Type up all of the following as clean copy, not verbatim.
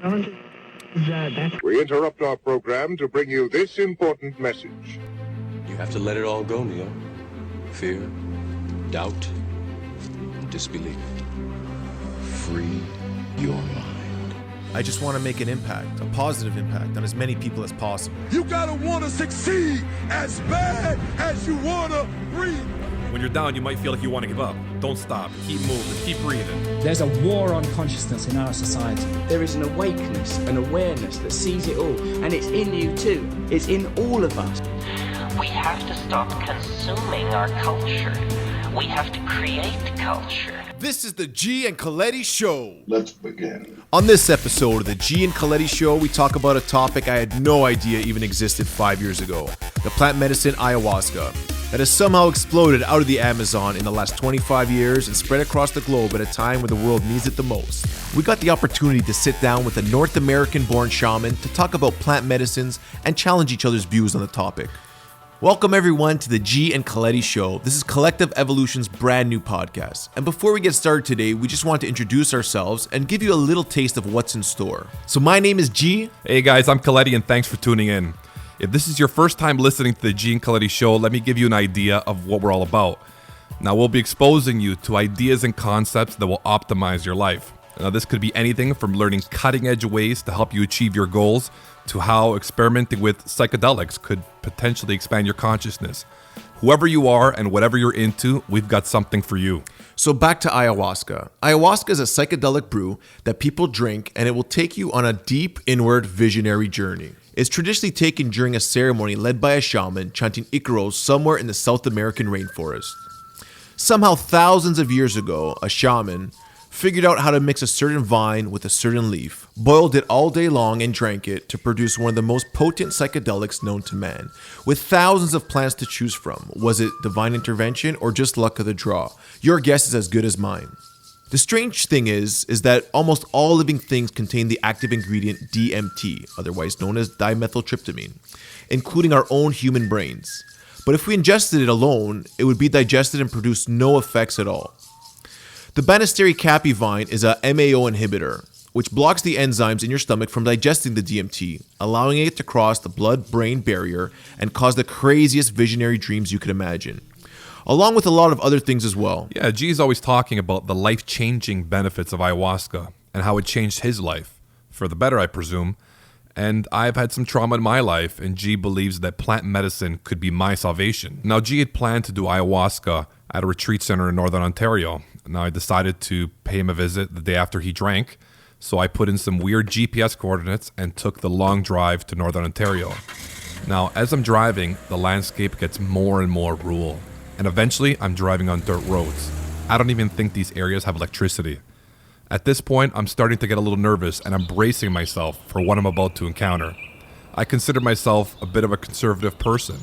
We interrupt our program to bring you this important message. You have to let it all go, Neo. Fear, doubt, disbelief. Free your mind. I just want to make an impact, a positive impact on as many people as possible. You gotta want to succeed as bad as you want to breathe. When you're down, you might feel like you want to give up. Don't stop. Keep moving. Keep breathing. There's a war on consciousness in our society. There is an awakeness, an awareness that sees it all. And it's in you too. It's in all of us. We have to stop consuming our culture. We have to create culture. This is the G and Coletti Show. Let's begin. On this episode of the G and Coletti Show, we talk about a topic I had no idea even existed 5 years ago. The plant medicine ayahuasca that has somehow exploded out of the Amazon in the last 25 years and spread across the globe at a time when the world needs it the most. We got the opportunity to sit down with a North American-born shaman to talk about plant medicines and challenge each other's views on the topic. Welcome everyone to the G and Coletti Show. This is Collective Evolution's brand new podcast. And before we get started today, we just want to introduce ourselves and give you a little taste of what's in store. So my name is G. Hey guys, I'm Coletti and thanks for tuning in. If this is your first time listening to the G and Coletti Show, let me give you an idea of what we're all about. Now we'll be exposing you to ideas and concepts that will optimize your life. Now this could be anything from learning cutting edge ways to help you achieve your goals to how experimenting with psychedelics could potentially expand your consciousness. Whoever you are and whatever you're into, we've got something for you. So back to ayahuasca. Ayahuasca is a psychedelic brew that people drink and it will take you on a deep inward visionary journey. It's traditionally taken during a ceremony led by a shaman chanting Icaros somewhere in the South American rainforest. Somehow thousands of years ago, a shaman figured out how to mix a certain vine with a certain leaf, boiled it all day long and drank it to produce one of the most potent psychedelics known to man. With thousands of plants to choose from, was it divine intervention or just luck of the draw? Your guess is as good as mine. The strange thing is that almost all living things contain the active ingredient DMT, otherwise known as dimethyltryptamine, including our own human brains. But if we ingested it alone, it would be digested and produce no effects at all. The Banisteriopsis caapi vine is a MAO inhibitor, which blocks the enzymes in your stomach from digesting the DMT, allowing it to cross the blood-brain barrier and cause the craziest visionary dreams you could imagine, along with a lot of other things as well. Yeah, G's always talking about the life-changing benefits of ayahuasca and how it changed his life, for the better I presume. And I've had some trauma in my life, and G believes that plant medicine could be my salvation. Now, G had planned to do ayahuasca at a retreat center in Northern Ontario. Now, I decided to pay him a visit the day after he drank, so I put in some weird GPS coordinates and took the long drive to Northern Ontario. Now, as I'm driving, the landscape gets more and more rural, and eventually I'm driving on dirt roads. I don't even think these areas have electricity. At this point, I'm starting to get a little nervous and I'm bracing myself for what I'm about to encounter. I consider myself a bit of a conservative person,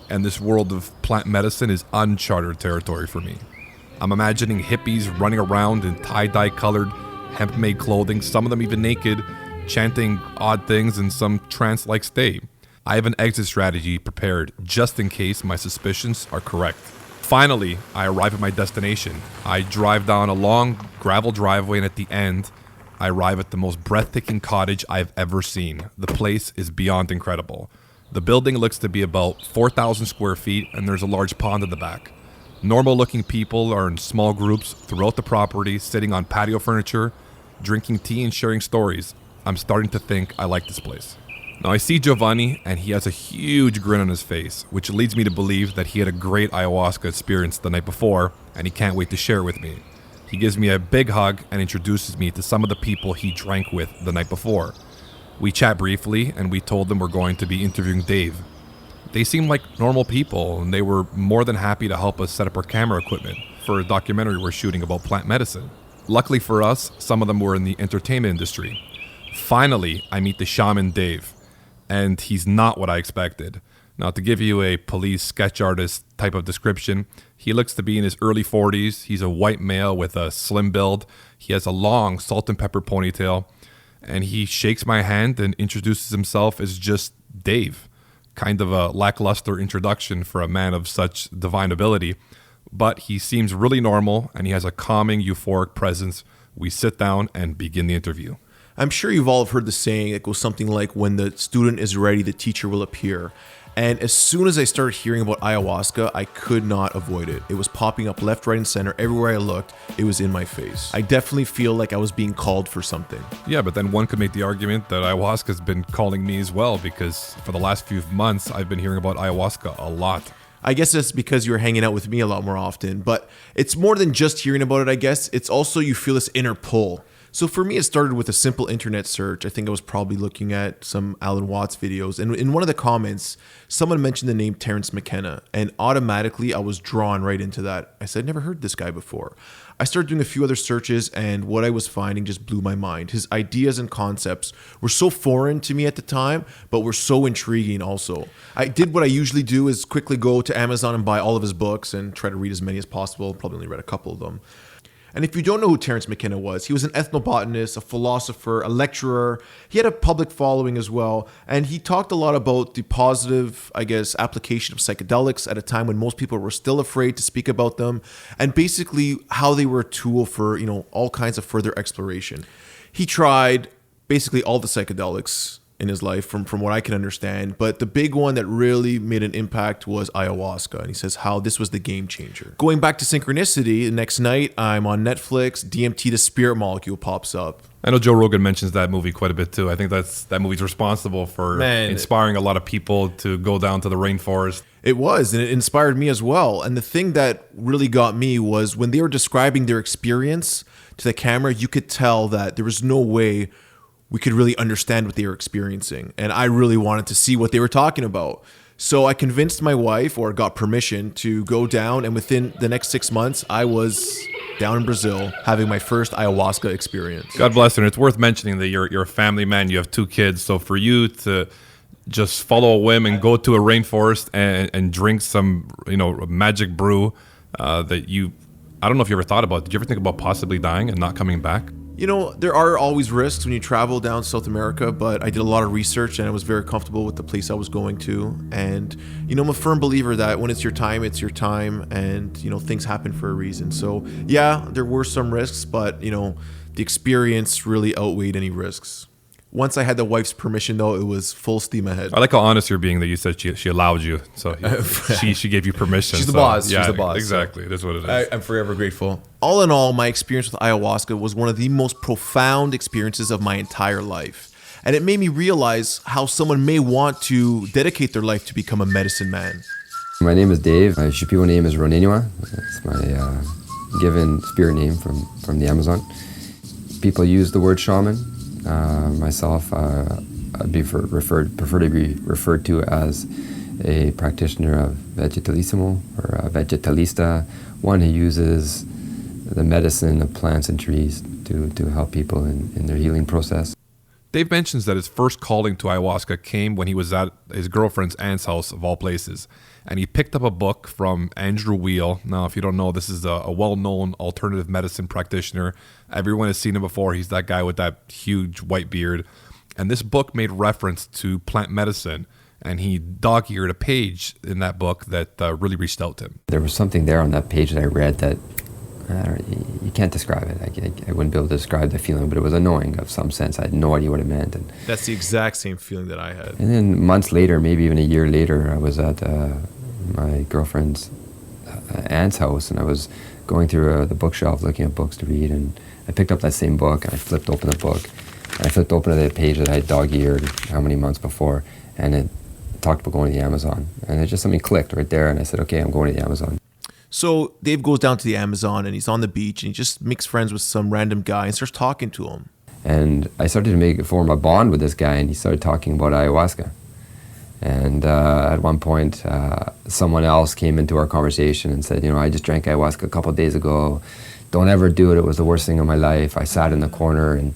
and this world of plant medicine is uncharted territory for me. I'm imagining hippies running around in tie-dye colored, hemp-made clothing, some of them even naked, chanting odd things in some trance-like state. I have an exit strategy prepared just in case my suspicions are correct. Finally, I arrive at my destination. I drive down a long gravel driveway, and at the end, I arrive at the most breathtaking cottage I've ever seen. The place is beyond incredible. The building looks to be about 4,000 square feet, and there's a large pond in the back. Normal-looking people are in small groups throughout the property, sitting on patio furniture, drinking tea and sharing stories. I'm starting to think I like this place. Now I see Giovanni, and he has a huge grin on his face, which leads me to believe that he had a great ayahuasca experience the night before, and he can't wait to share it with me. He gives me a big hug and introduces me to some of the people he drank with the night before. We chat briefly, and we told them we're going to be interviewing Dave. They seemed like normal people, and they were more than happy to help us set up our camera equipment for a documentary we're shooting about plant medicine. Luckily for us, some of them were in the entertainment industry. Finally, I meet the shaman Dave, and he's not what I expected. Now, to give you a police sketch artist type of description, he looks to be in his early 40s. He's a white male with a slim build. He has a long salt and pepper ponytail, and he shakes my hand and introduces himself as just Dave. Kind of a lackluster introduction for a man of such divine ability, but he seems really normal and he has a calming, euphoric presence. We sit down and begin the interview. I'm sure you've all heard the saying that goes something like, when the student is ready, the teacher will appear. And as soon as I started hearing about ayahuasca, I could not avoid it. It was popping up left, right, and center. Everywhere I looked, it was in my face. I definitely feel like I was being called for something. Yeah, but then one could make the argument that ayahuasca's been calling me as well, because for the last few months, I've been hearing about ayahuasca a lot. I guess it's because you're hanging out with me a lot more often, but it's more than just hearing about it, I guess. It's also you feel this inner pull. So for me, it started with a simple internet search. I think I was probably looking at some Alan Watts videos. And in one of the comments, someone mentioned the name Terence McKenna. And automatically, I was drawn right into that. I said, never heard this guy before. I started doing a few other searches, and what I was finding just blew my mind. His ideas and concepts were so foreign to me at the time, but were so intriguing also. I did what I usually do, is quickly go to Amazon and buy all of his books and try to read as many as possible. Probably only read a couple of them. And if you don't know who Terence McKenna was, he was an ethnobotanist, a philosopher, a lecturer. He had a public following as well. And he talked a lot about the positive, I guess, application of psychedelics at a time when most people were still afraid to speak about them. And basically how they were a tool for, all kinds of further exploration. He tried basically all the psychedelics in his life from what I can understand. But the big one that really made an impact was ayahuasca. And he says how this was the game changer. Going back to synchronicity, the next night I'm on Netflix, DMT, the spirit molecule, pops up. I know Joe Rogan mentions that movie quite a bit too. I think that movie's responsible for inspiring a lot of people to go down to the rainforest. It was, and it inspired me as well. And the thing that really got me was when they were describing their experience to the camera, you could tell that there was no way we could really understand what they were experiencing. And I really wanted to see what they were talking about. So I convinced my wife, or got permission, to go down. And within the next 6 months, I was down in Brazil having my first ayahuasca experience. God bless her. And it's worth mentioning that you're a family man. You have 2 kids. So for you to just follow a whim and go to a rainforest and drink some, magic brew that I don't know if you ever thought about. Did you ever think about possibly dying and not coming back? There are always risks when you travel down South America, but I did a lot of research and I was very comfortable with the place I was going to. And, I'm a firm believer that when it's your time, and, things happen for a reason. So, yeah, there were some risks, but, the experience really outweighed any risks. Once I had the wife's permission, though, it was full steam ahead. I like how honest you're being that you said she allowed you. So she gave you permission. She's the boss. Yeah, she's the boss. Exactly. That's what it is. I'm forever grateful. All in all, my experience with ayahuasca was one of the most profound experiences of my entire life. And it made me realize how someone may want to dedicate their life to become a medicine man. My name is Dave. My Shipibo name is Ronenua. It's my given spirit name from the Amazon. People use the word shaman. Myself, I'd prefer to be referred to as a practitioner of vegetalismo or a vegetalista, one who uses the medicine of plants and trees to help people in their healing process. Dave mentions that his first calling to ayahuasca came when he was at his girlfriend's aunt's house, of all places, and he picked up a book from Andrew Weil. Now, if you don't know, this is a well-known alternative medicine practitioner. Everyone has seen him before. He's that guy with that huge white beard. And this book made reference to plant medicine, and he dog-eared a page in that book that really reached out to him. There was something there on that page that I read that you can't describe it. I wouldn't be able to describe the feeling, but it was annoying of some sense. I had no idea what it meant. And that's the exact same feeling that I had. And then months later, maybe even a year later, I was at my girlfriend's aunt's house, and I was going through the bookshelf looking at books to read, and I picked up that same book, and I flipped open the book, and I flipped open the page that I had dog-eared how many months before, and it talked about going to the Amazon. And it just something clicked right there, and I said, okay, I'm going to the Amazon. So Dave goes down to the Amazon, and he's on the beach, and he just makes friends with some random guy and starts talking to him. And I started to form a bond with this guy, and he started talking about ayahuasca. And at one point, someone else came into our conversation and said, I just drank ayahuasca a couple of days ago. Don't ever do it. It was the worst thing of my life. I sat in the corner and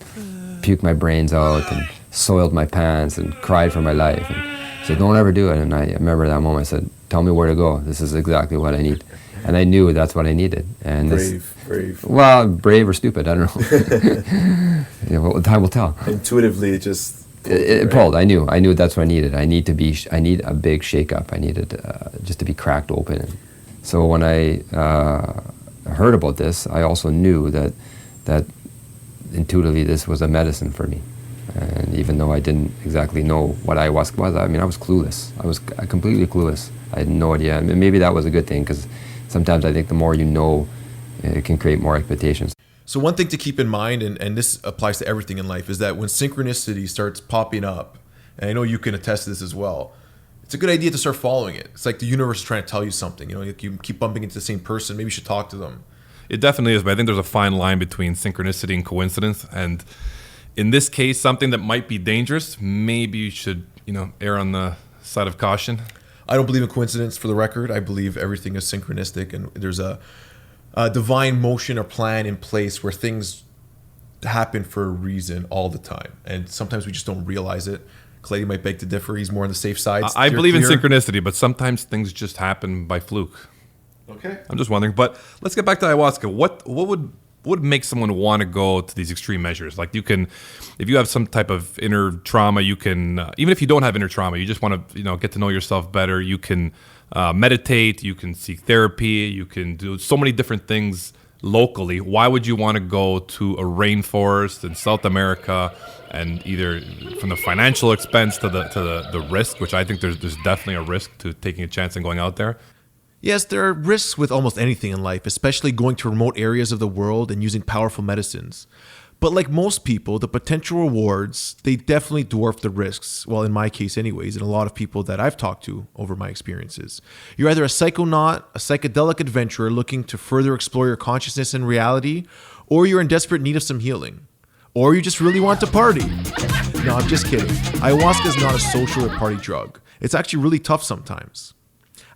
puked my brains out and soiled my pants and cried for my life. And he said, don't ever do it. And I remember that moment. I said, tell me where to go. This is exactly what I need. And I knew that's what I needed. And brave. Well, brave or stupid, I don't know. Well, time will tell. Intuitively, it just... It pulled. I knew that's what I needed. I need a big shake-up. I needed just to be cracked open. And so when I heard about this, I also knew that intuitively this was a medicine for me. And even though I didn't exactly know what ayahuasca was, I mean, I was clueless. I was completely clueless. I had no idea. And maybe that was a good thing, because sometimes I think the more you know, it can create more expectations. So one thing to keep in mind, and this applies to everything in life, is that when synchronicity starts popping up, and I know you can attest to this as well, it's a good idea to start following it. It's like the universe is trying to tell you something. You keep bumping into the same person. Maybe you should talk to them. It definitely is, but I think there's a fine line between synchronicity and coincidence. And in this case, something that might be dangerous, maybe you should, err on the side of caution. I don't believe in coincidence, for the record. I believe everything is synchronistic, and there's a divine motion or plan in place where things happen for a reason all the time. And sometimes we just don't realize it. Clay might beg to differ. He's more on the safe side. I believe in synchronicity, but sometimes things just happen by fluke. Okay. I'm just wondering. But let's get back to ayahuasca. What would make someone want to go to these extreme measures? Like, you can, if you have some type of inner trauma, you can, even if you don't have inner trauma, you just want to, get to know yourself better. You can meditate, you can seek therapy, you can do so many different things locally. Why would you want to go to a rainforest in South America, and either from the financial expense to the risk, which I think there's definitely a risk to taking a chance and going out there? Yes, there are risks with almost anything in life, especially going to remote areas of the world and using powerful medicines. But like most people, the potential rewards, they definitely dwarf the risks. Well, in my case anyways, and a lot of people that I've talked to over my experiences. You're either a psychonaut, a psychedelic adventurer looking to further explore your consciousness and reality, or you're in desperate need of some healing. Or you just really want to party. No, I'm just kidding. Ayahuasca is not a social or party drug. It's actually really tough sometimes.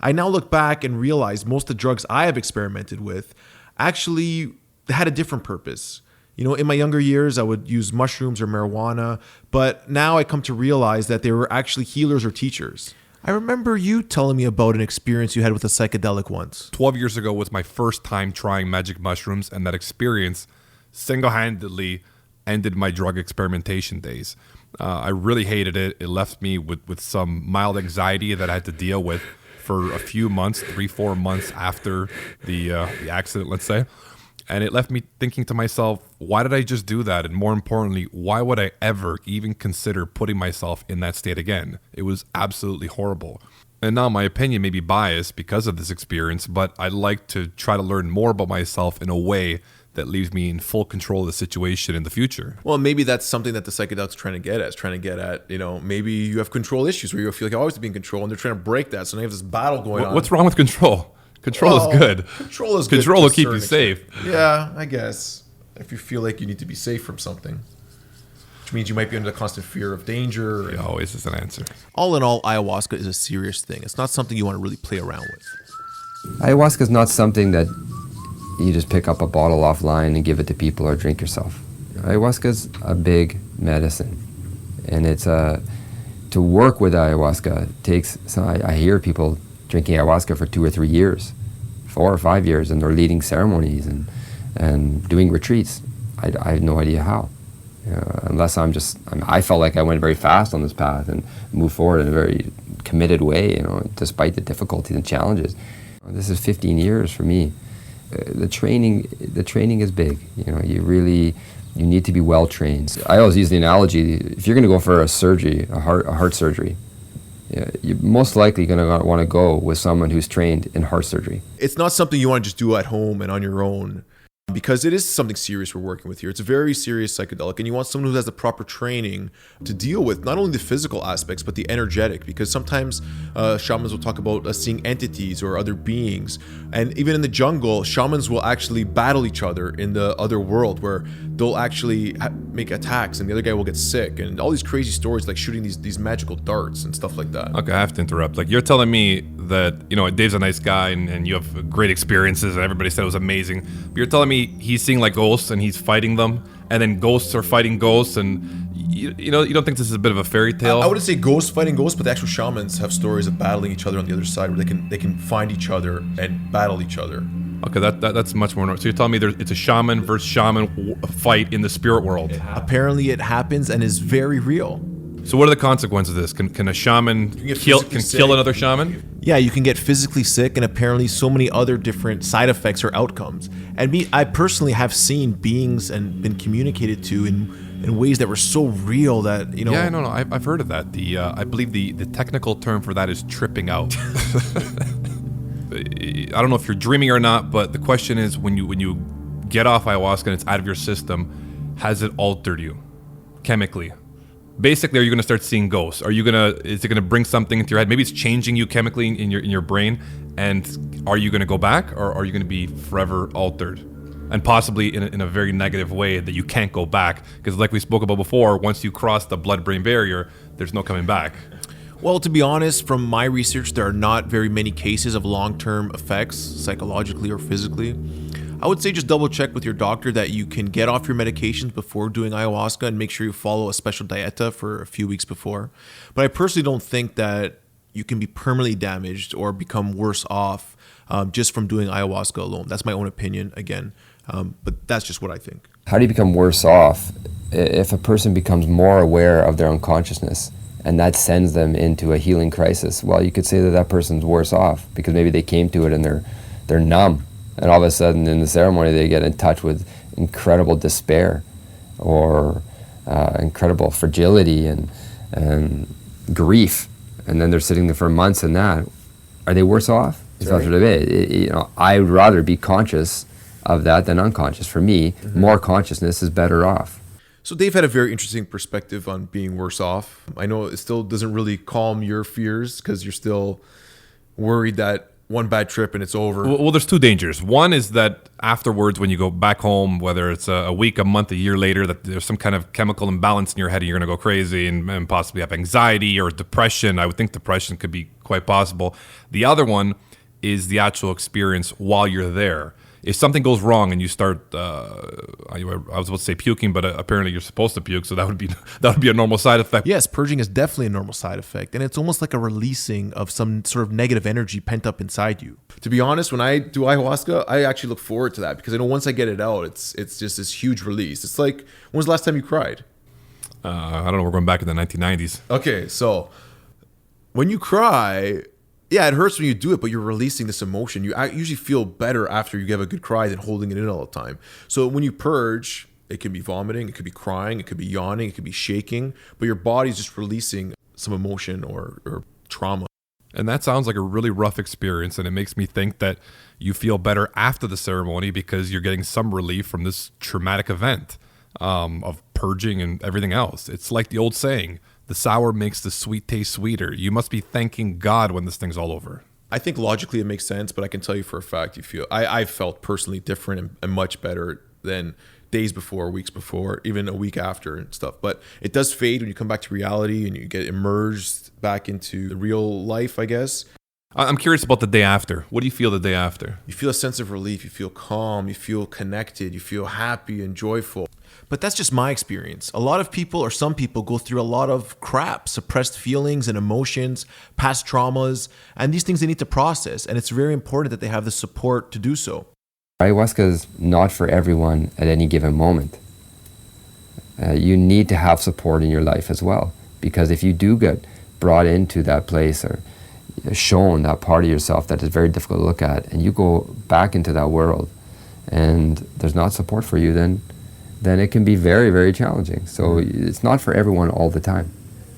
I now look back and realize most of the drugs I have experimented with actually had a different purpose. In my younger years, I would use mushrooms or marijuana, but now I come to realize that they were actually healers or teachers. I remember you telling me about an experience you had with a psychedelic once. 12 years ago was my first time trying magic mushrooms, and that experience single-handedly ended my drug experimentation days. I really hated it. It left me with some mild anxiety that I had to deal with for a few months, 3-4 months after the accident, let's say. And it left me thinking to myself, why did I just do that? And more importantly, why would I ever even consider putting myself in that state again? It was absolutely horrible. And now my opinion may be biased because of this experience, but I'd like to try to learn more about myself in a way that leaves me in full control of the situation in the future. Well, maybe that's something that the psychedelics trying to get at. Maybe you have control issues where you feel like you always have to be in control, and they're trying to break that. So now you have this battle going on. What's wrong with control? Control is good. Control is good. Control will keep you safe. Yeah, I guess. If you feel like you need to be safe from something. Which means you might be under the constant fear of danger. It always is an answer. All in all, ayahuasca is a serious thing. It's not something you want to really play around with. Ayahuasca is not something that you just pick up a bottle offline and give it to people or drink yourself. Ayahuasca is a big medicine. And it's to work with ayahuasca takes, so I hear people drinking ayahuasca for 2 or 3 years, 4 or 5 years, and they're leading ceremonies and doing retreats. I have no idea how. Unless I felt like I went very fast on this path and moved forward in a very committed way, despite the difficulties and challenges. This is 15 years for me. The training is big. You need to be well trained. I always use the analogy: if you're going to go for a surgery, a heart surgery, you're most likely going to want to go with someone who's trained in heart surgery. It's not something you want to just do at home and on your own, because it is something serious we're working with here. It's a very serious psychedelic, and you want someone who has the proper training to deal with not only the physical aspects, but the energetic, because sometimes shamans will talk about seeing entities or other beings. And even in the jungle, shamans will actually battle each other in the other world, where they'll actually make attacks and the other guy will get sick, and all these crazy stories like shooting these magical darts and stuff like that. Okay, I have to interrupt. Like, you're telling me that, Dave's a nice guy and you have great experiences and everybody said it was amazing, but you're telling me he's seeing like ghosts and he's fighting them, and then ghosts are fighting ghosts, and you don't think this is a bit of a fairy tale? I wouldn't say ghosts fighting ghosts, but the actual shamans have stories of battling each other on the other side, where they can find each other and battle each other. Okay, that's much more normal. So you're telling me it's a shaman versus shaman fight in the spirit world? Apparently it happens and is very real. So what are the consequences of this? Can a shaman kill another shaman? Yeah, you can get physically sick, and apparently so many other different side effects or outcomes. And I personally have seen beings and been communicated to in ways that were so real that, you know. Yeah, no, I've heard of that. I believe the technical term for that is tripping out. I don't know if you're dreaming or not, but the question is, when you get off ayahuasca and it's out of your system, has it altered you chemically? Basically, are you going to start seeing ghosts? Is it going to bring something into your head? Maybe it's changing you chemically in your brain. And are you going to go back, or are you going to be forever altered? And possibly in a very negative way that you can't go back. Because like we spoke about before, once you cross the blood-brain barrier, there's no coming back. Well, to be honest, from my research, there are not very many cases of long-term effects, psychologically or physically. I would say just double check with your doctor that you can get off your medications before doing ayahuasca, and make sure you follow a special dieta for a few weeks before. But I personally don't think that you can be permanently damaged or become worse off just from doing ayahuasca alone. That's my own opinion, again. But that's just what I think. How do you become worse off? If a person becomes more aware of their unconsciousness and that sends them into a healing crisis, well, you could say that person's worse off because maybe they came to it and they're numb. And all of a sudden in the ceremony they get in touch with incredible despair or incredible fragility and grief. And then they're sitting there for months in that. Are they worse off? I would rather be conscious of that than unconscious. For me, more consciousness is better off. So Dave had a very interesting perspective on being worse off. I know it still doesn't really calm your fears because you're still worried that one bad trip and it's over. Well, there's two dangers. One is that afterwards, when you go back home, whether it's a week, a month, a year later, that there's some kind of chemical imbalance in your head and you're going to go crazy and possibly have anxiety or depression. I would think depression could be quite possible. The other one is the actual experience while you're there. If something goes wrong and you start, I was about to say puking, but apparently you're supposed to puke, so that would be a normal side effect. Yes, purging is definitely a normal side effect, and it's almost like a releasing of some sort of negative energy pent up inside you. To be honest, when I do ayahuasca, I actually look forward to that because I know once I get it out, it's just this huge release. It's like, when was the last time you cried? I don't know. We're going back in the 1990s. Okay, so when you cry, yeah, it hurts when you do it, but you're releasing this emotion. You usually feel better after you give a good cry than holding it in all the time. So when you purge, it can be vomiting, it could be crying, it could be yawning, it could be shaking, but your body's just releasing some emotion or trauma. And that sounds like a really rough experience, and it makes me think that you feel better after the ceremony because you're getting some relief from this traumatic event of purging and everything else. It's like the old saying, the sour makes the sweet taste sweeter. You must be thanking God when this thing's all over. I think logically it makes sense, but I can tell you for a fact, I felt personally different and much better than days before, weeks before, even a week after and stuff. But it does fade when you come back to reality and you get immersed back into the real life, I guess. I'm curious about the day after. What do you feel the day after? You feel a sense of relief. You feel calm. You feel connected. You feel happy and joyful. But that's just my experience. A lot of people, or some people, go through a lot of crap, suppressed feelings and emotions, past traumas, and these things they need to process. And it's very important that they have the support to do so. Ayahuasca is not for everyone at any given moment. You need to have support in your life as well. Because if you do get brought into that place or shown that part of yourself that is very difficult to look at, and you go back into that world and there's not support for you, then it can be very, very challenging. So it's not for everyone all the time.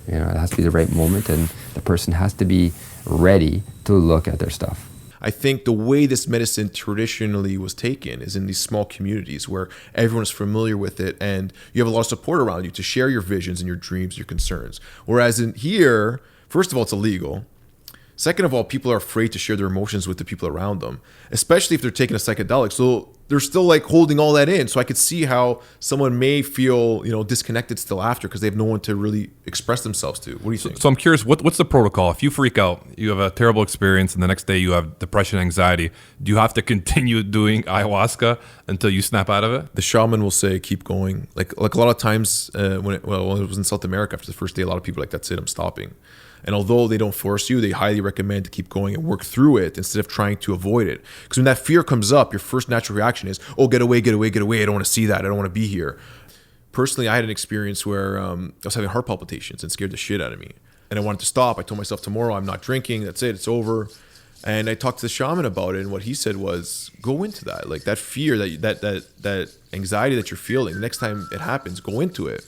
It has to be the right moment, and the person has to be ready to look at their stuff. I think the way this medicine traditionally was taken is in these small communities where everyone is familiar with it and you have a lot of support around you to share your visions and your dreams, your concerns. Whereas in here, first of all, it's illegal. Second of all, people are afraid to share their emotions with the people around them, especially if they're taking a psychedelic. So they're still like holding all that in. So I could see how someone may feel, disconnected still after because they have no one to really express themselves to. What do you think? So I'm curious, what's the protocol? If you freak out, you have a terrible experience, and the next day you have depression, anxiety, do you have to continue doing ayahuasca until you snap out of it? The shaman will say, keep going. Like a lot of times when it was in South America, after the first day, a lot of people were like, that's it, I'm stopping. And although they don't force you, they highly recommend to keep going and work through it instead of trying to avoid it. Because when that fear comes up, your first natural reaction is, oh, get away, get away, get away. I don't want to see that. I don't want to be here. Personally, I had an experience where I was having heart palpitations and scared the shit out of me. And I wanted to stop. I told myself, tomorrow I'm not drinking. That's it. It's over. And I talked to the shaman about it. And what he said was, go into that. Like that fear, that anxiety that you're feeling. Next time it happens, go into it.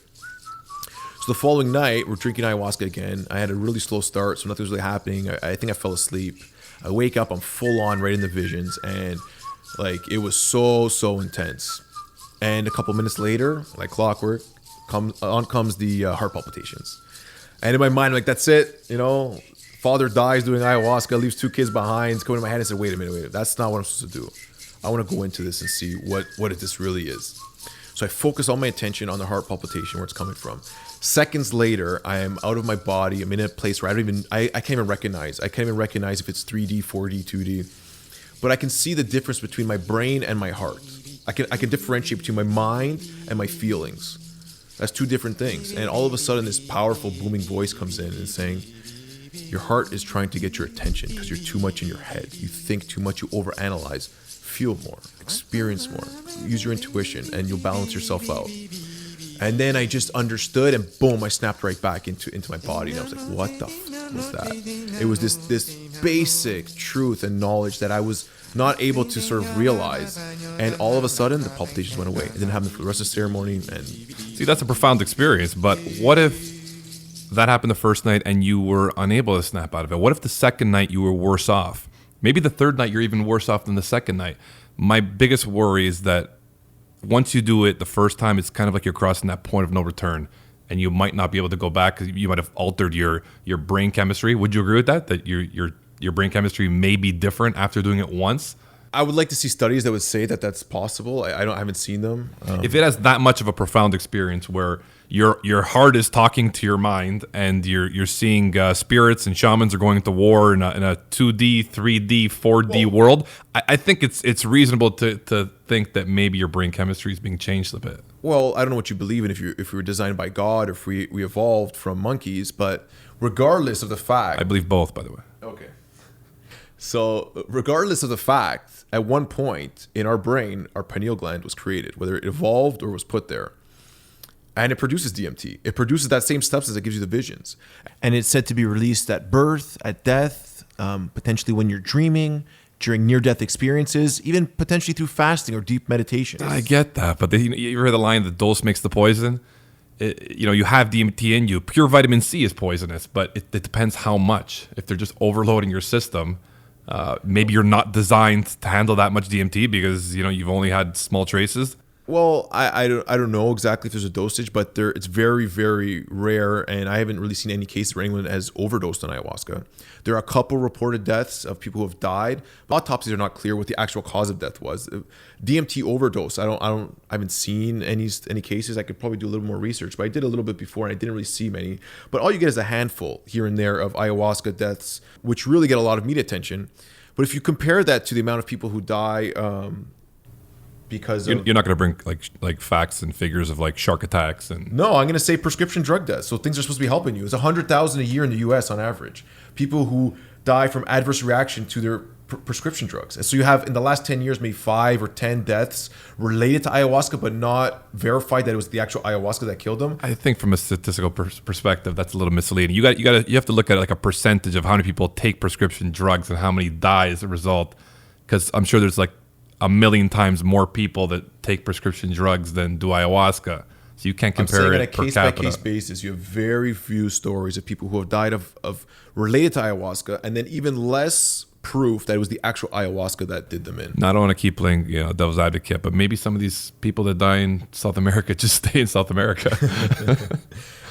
So the following night, we're drinking ayahuasca again. I had a really slow start, so nothing was really happening. I think I fell asleep. I wake up, I'm full on right in the visions. And like, it was so intense. And a couple minutes later, like clockwork, comes the heart palpitations. And in my mind, I'm like, that's it. You know, father dies doing ayahuasca, leaves 2 kids behind. It's going to my head and said, wait a minute. That's not what I'm supposed to do. I want to go into this and see what this really is. So I focus all my attention on the heart palpitation, where it's coming from. Seconds later, I am out of my body. I'm in a place where I can't even recognize. I can't even recognize if it's 3D, 4D, 2D. But I can see the difference between my brain and my heart. I can differentiate between my mind and my feelings. That's 2 different things. And all of a sudden, this powerful booming voice comes in and saying, your heart is trying to get your attention because you're too much in your head. You think too much, you overanalyze. Feel more, experience more, use your intuition, and you'll balance yourself out. And then I just understood, and boom, I snapped right back into my body. And I was like, what the f was that? It was this basic truth and knowledge that I was not able to sort of realize. And all of a sudden, the palpitations went away. It didn't happen for the rest of the ceremony. And see, that's a profound experience. But what if that happened the first night and you were unable to snap out of it? What if the second night you were worse off? Maybe the third night you're even worse off than the second night. My biggest worry is that once you do it the first time, it's kind of like you're crossing that point of no return, and you might not be able to go back because you might have altered your brain chemistry. Would you agree with that? That your brain chemistry may be different after doing it once? I would like to see studies that would say that that's possible. I haven't seen them. If it has that much of a profound experience where your heart is talking to your mind, and you're seeing spirits and shamans are going into war in a 2D, 3D, 4D world, I think it's reasonable to think that maybe your brain chemistry is being changed a bit. Well, I don't know what you believe in, if we were designed by God, or if we evolved from monkeys, but regardless of the fact... I believe both, by the way. Okay. So regardless of the fact, at one point in our brain, our pineal gland was created, whether it evolved or was put there. And it produces DMT. It produces that same substance that gives you the visions. And it's said to be released at birth, at death, potentially when you're dreaming, during near-death experiences, even potentially through fasting or deep meditation. I get that, but you ever heard the line, the dose makes the poison? You have DMT in you. Pure vitamin C is poisonous, but it depends how much. If they're just overloading your system, maybe you're not designed to handle that much DMT because you've only had small traces. Well, I don't know exactly if there's a dosage, but it's very, very rare, and I haven't really seen any cases where anyone has overdosed on ayahuasca. There are a couple reported deaths of people who have died, but autopsies are not clear what the actual cause of death was. DMT overdose, I haven't seen any cases. I could probably do a little more research, but I did a little bit before, and I didn't really see many. But all you get is a handful here and there of ayahuasca deaths, which really get a lot of media attention. But if you compare that to the amount of people who die, because you're not going to bring like facts and figures of like shark attacks and... No, I'm going to say prescription drug deaths. So things are supposed to be helping you. It's 100,000 a year in the U.S. on average. People who die from adverse reaction to their prescription drugs. And so you have in the last 10 years maybe 5 or 10 deaths related to ayahuasca, but not verified that it was the actual ayahuasca that killed them. I think from a statistical perspective, that's a little misleading. You have to look at like a percentage of how many people take prescription drugs and how many die as a result, because I'm sure there's like 1 million times more people that take prescription drugs than do ayahuasca. So you can't compare it per capita. On a case-by-case basis, you have very few stories of people who have died of related to ayahuasca, and then even less proof that it was the actual ayahuasca that did them in. Now, I don't want to keep playing devil's advocate, but maybe some of these people that die in South America just stay in South America.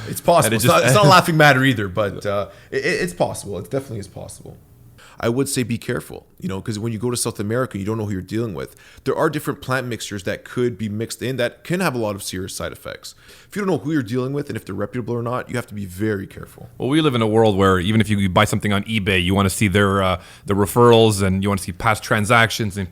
It's possible. It's not a laughing matter either, but it's possible. It definitely is possible. I would say be careful, because when you go to South America, you don't know who you're dealing with. There are different plant mixtures that could be mixed in that can have a lot of serious side effects. If you don't know who you're dealing with and if they're reputable or not, you have to be very careful. Well, we live in a world where even if you buy something on eBay, you want to see the referrals and you want to see past transactions and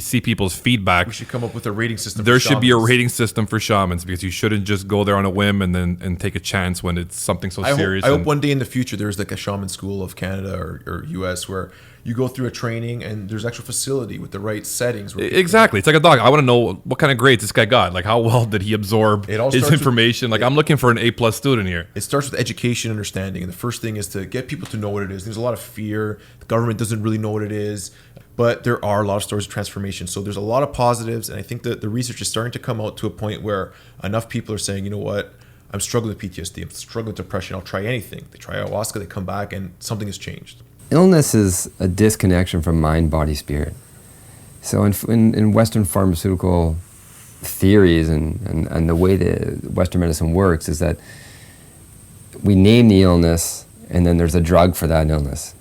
see people's feedback. We should come up with a rating system. There should be a rating system for shamans, because you shouldn't just go there on a whim and take a chance when it's something so serious. I hope one day in the future there's like a shaman school of Canada or US where where you go through a training and there's actual facility with the right settings. Exactly. It's like a dog. I want to know what kind of grades this guy got. Like, how well did he absorb his information? I'm looking for an A+ student here. It starts with education, understanding. And the first thing is to get people to know what it is. There's a lot of fear. The government doesn't really know what it is. But there are a lot of stories of transformation. So there's a lot of positives. And I think that the research is starting to come out to a point where enough people are saying, you know what? I'm struggling with PTSD. I'm struggling with depression. I'll try anything. They try ayahuasca. They come back and something has changed. Illness is a disconnection from mind, body, spirit. So in Western pharmaceutical theories and the way that Western medicine works is that we name the illness and then there's a drug for that illness.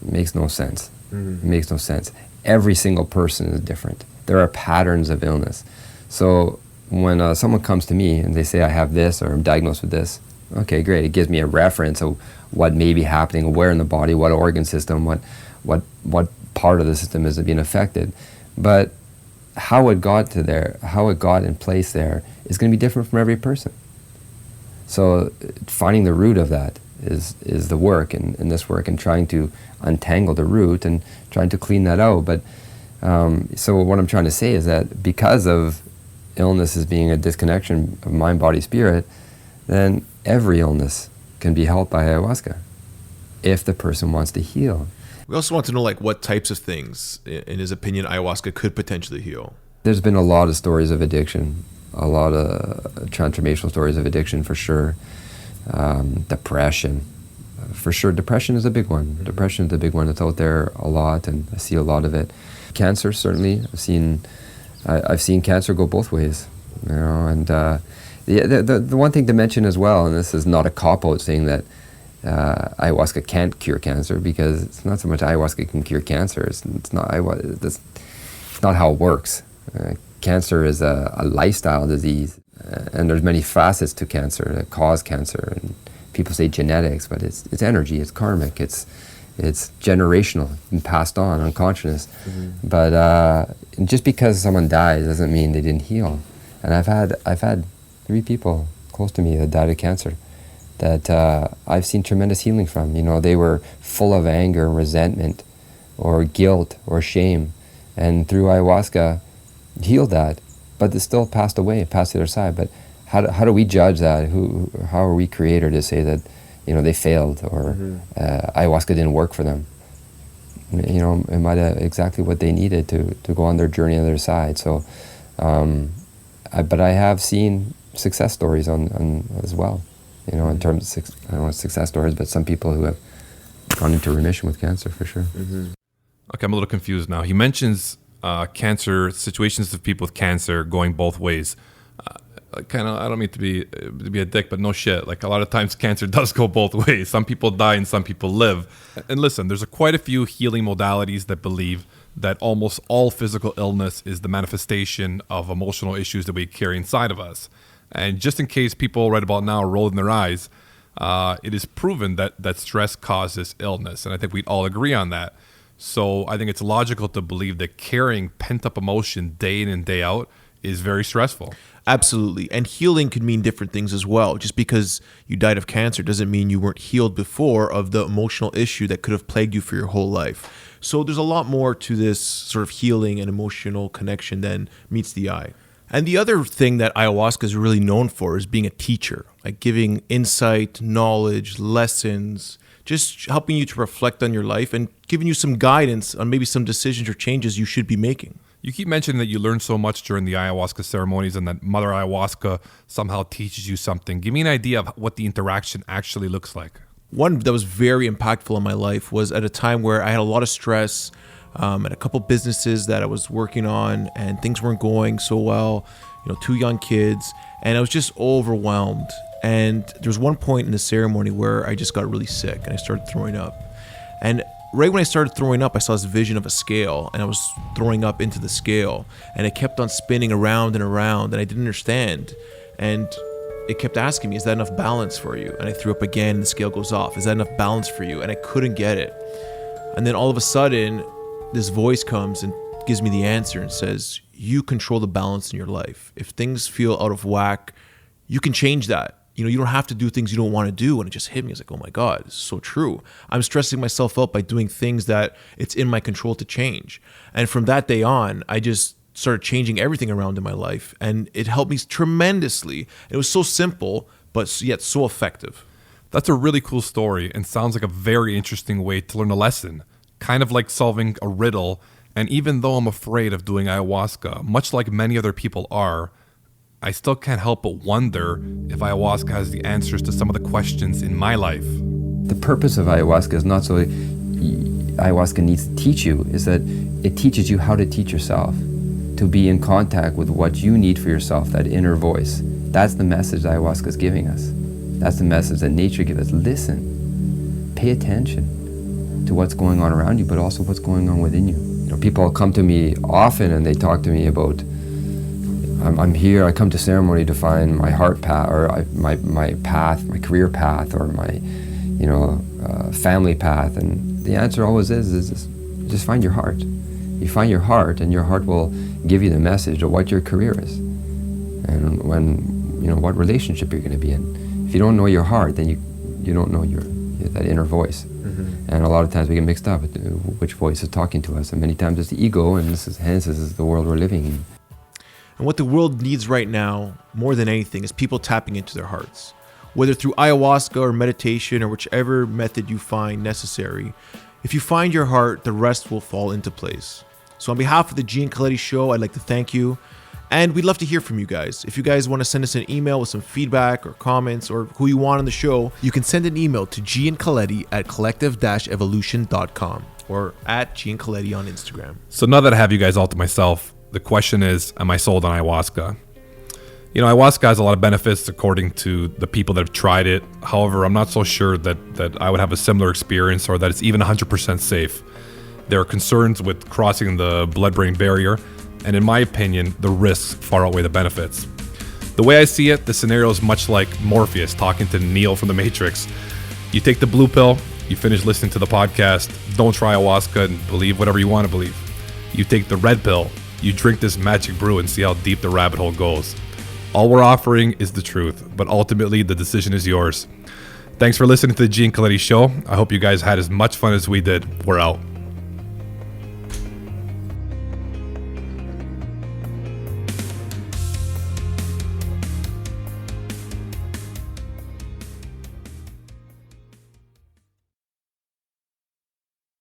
It makes no sense. It makes no sense. Every single person is different. There are patterns of illness. So when someone comes to me and they say, I have this or I'm diagnosed with this, okay, great. It gives me a reference of what may be happening, where in the body, what organ system, what part of the system is being affected. But how it got to there, how it got in place there is going to be different from every person. So finding the root of that is the work in this work, and trying to untangle the root and trying to clean that out. But so what I'm trying to say is that because of illness as being a disconnection of mind, body, spirit, then every illness can be helped by ayahuasca if the person wants to heal. We also want to know what types of things, in his opinion, ayahuasca could potentially heal. There's been a lot of stories of addiction, a lot of transformational stories of addiction for sure. Depression, for sure. Depression is a big one. Depression is a big one. It's out there a lot, and I see a lot of it. Cancer, certainly. I've seen cancer go both ways, and the one thing to mention as well, and this is not a cop-out saying that ayahuasca can't cure cancer, because it's not so much ayahuasca can cure cancer. It's not how it works. Cancer is a lifestyle disease, and there's many facets to cancer that cause cancer. And people say genetics, but it's energy, it's karmic, it's generational and passed on, unconscious. But just because someone dies doesn't mean they didn't heal. And I've had 3 people close to me that died of cancer that I've seen tremendous healing from. They were full of anger and resentment or guilt or shame, and through ayahuasca healed that, but they still passed away, passed to their side. But how do we judge that? How are we creator to say that they failed or ayahuasca didn't work for them? It might have exactly what they needed to go on their journey on their side. So, but I have seen success stories on as well. In terms of I don't want success stories, but some people who have gone into remission with cancer for sure. Okay, I'm a little confused now. He mentions cancer, situations of people with cancer going both ways. I don't mean to be a dick, but no shit. A lot of times cancer does go both ways. Some people die and some people live. And listen, there's quite a few healing modalities that believe that almost all physical illness is the manifestation of emotional issues that we carry inside of us. And just in case people right about now are rolling their eyes, it is proven that stress causes illness. And I think we'd all agree on that. So I think it's logical to believe that carrying pent-up emotion day in and day out is very stressful. Absolutely. And healing could mean different things as well. Just because you died of cancer doesn't mean you weren't healed before of the emotional issue that could have plagued you for your whole life. So there's a lot more to this sort of healing and emotional connection than meets the eye. And the other thing that ayahuasca is really known for is being a teacher, giving insight, knowledge, lessons, just helping you to reflect on your life and giving you some guidance on maybe some decisions or changes you should be making. You keep mentioning that you learned so much during the ayahuasca ceremonies and that Mother Ayahuasca somehow teaches you something. Give me an idea of what the interaction actually looks like. One that was very impactful in my life was at a time where I had a lot of stress at a couple businesses that I was working on, and things weren't going so well, 2 young kids, and I was just overwhelmed. And there was one point in the ceremony where I just got really sick and I started throwing up. And right when I started throwing up, I saw this vision of a scale, and I was throwing up into the scale, and it kept on spinning around and around, and I didn't understand. And it kept asking me, is that enough balance for you? And I threw up again, and the scale goes off. Is that enough balance for you? And I couldn't get it. And then all of a sudden, this voice comes and gives me the answer and says, you control the balance in your life. If things feel out of whack, you can change that. you don't have to do things you don't want to do. And it just hit me. It's like, oh my God, it's so true. I'm stressing myself out by doing things that it's in my control to change. And from that day on, I just started changing everything around in my life. And it helped me tremendously. It was so simple, but yet so effective. That's a really cool story and sounds like a very interesting way to learn a lesson. Kind of like solving a riddle. And even though I'm afraid of doing ayahuasca, much like many other people are, I still can't help but wonder if ayahuasca has the answers to some of the questions in my life. The purpose of ayahuasca is not so ayahuasca needs to teach you, is that it teaches you how to teach yourself, to be in contact with what you need for yourself, that inner voice. That's the message ayahuasca is giving us. That's the message that nature gives us. Listen, pay attention to what's going on around you, but also what's going on within you. People come to me often and they talk to me about, I'm here, I come to ceremony to find my heart path, or my path, my career path, or my, family path. And the answer always is just find your heart. You find your heart, and your heart will give you the message of what your career is, and what relationship you're going to be in. If you don't know your heart, then you don't know that inner voice. Mm-hmm. And a lot of times we get mixed up with which voice is talking to us, and many times it's the ego, and this is the world we're living in. And what the world needs right now, more than anything, is people tapping into their hearts. Whether through ayahuasca or meditation or whichever method you find necessary, if you find your heart, the rest will fall into place. So on behalf of the G and Coletti Show, I'd like to thank you. And we'd love to hear from you guys. If you guys want to send us an email with some feedback or comments or who you want on the show, you can send an email to giancoletti@collective-evolution.com or at giancoletti on Instagram. So now that I have you guys all to myself, the question is, am I sold on ayahuasca? Ayahuasca has a lot of benefits according to the people that have tried it. However, I'm not so sure that I would have a similar experience or that it's even 100% safe. There are concerns with crossing the blood-brain barrier, and in my opinion, the risks far outweigh the benefits. The way I see it, the scenario is much like Morpheus talking to Neo from The Matrix. You take the blue pill, you finish listening to the podcast, don't try ayahuasca and believe whatever you want to believe. You take the red pill, you drink this magic brew and see how deep the rabbit hole goes. All we're offering is the truth, but ultimately the decision is yours. Thanks for listening to the G and Coletti Show. I hope you guys had as much fun as we did. We're out.